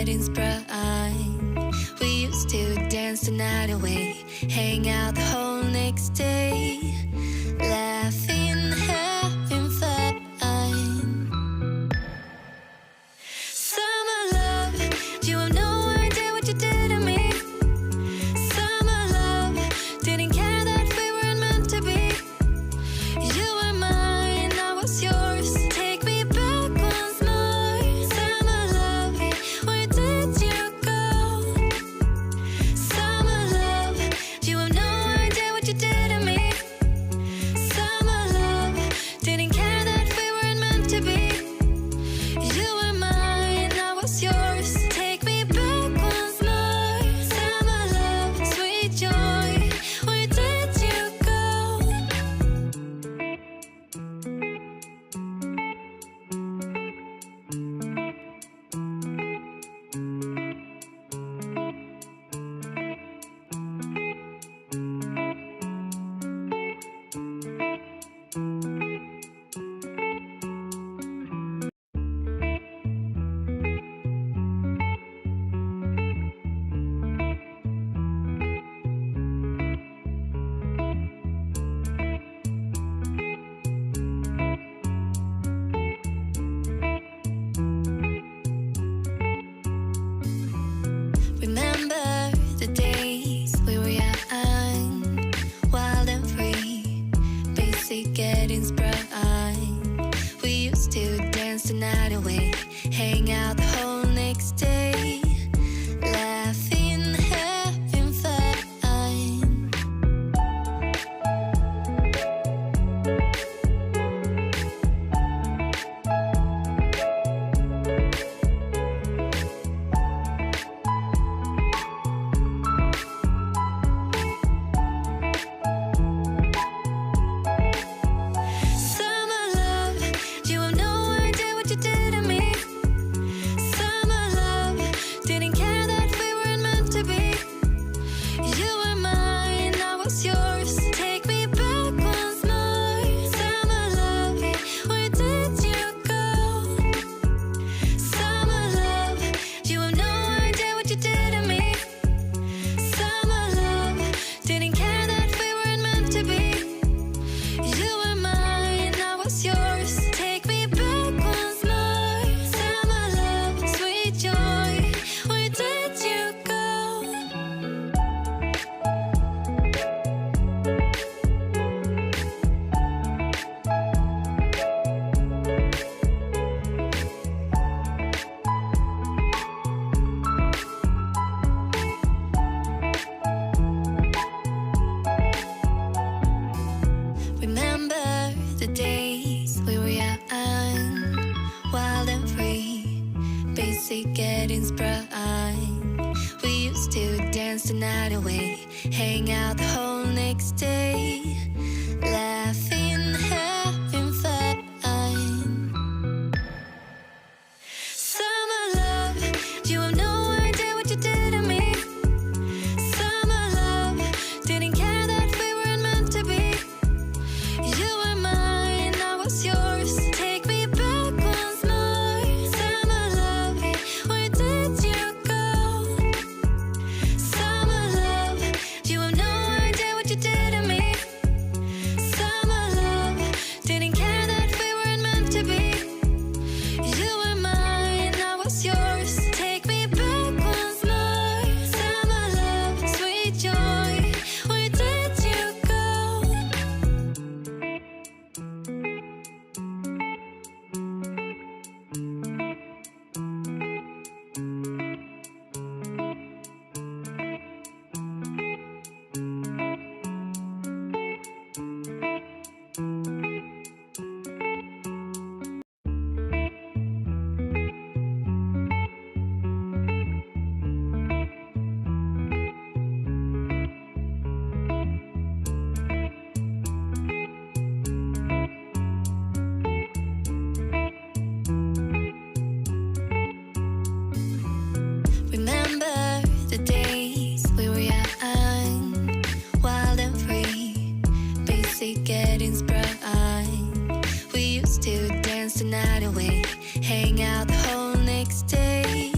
getting sprung. We used to dance the night away, hang out the whole next day, laughing, having fun. Summer love, you have no idea what you did to me. Summer love, didn't care that we weren't meant to be. You were mine, I was yours. Take me back once more. Summer love, where did you go? Summer love, you have no idea what you did to me. Summer love, didn't care that we weren't meant to be. You were mine, I was yours. Take me back once more. Summer love, sweet joy, where did you go? Remember the days we were young, wild and free, basic getting sprung. We used to dance the night away, hang out the whole next day, laughing, having fun. Summer love, you have no idea what you did to me. Summer love, didn't care that we weren't meant to be. You were mine, I was yours. Take me back once more. Summer love, where did you go? Summer love, you have no idea what you did to me. Summer love, didn't care that we weren't meant to be. You were mine, I was yours. Take me back once more. Summer love, sweet joy, where did you go? Remember the days we were young, wild and free, basic getting sprung. We used to dance the night away, hang out the whole next day, laughing, having fun. Summer love, you have no idea what you did to me. Summer love, didn't care that we weren't meant to be. You were mine, I was yours. Take me back once more. Summer love, where did you go? Summer love, you have no idea what you did to me. Summer love, didn't care that we weren't meant to be. You were mine, I was yours. Take me back once more. Summer love, sweet joy, where did you go? hang out the whole next day.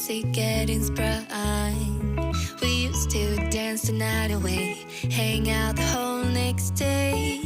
fancy getting sprung. We used to dance the night away, hang out the whole next day.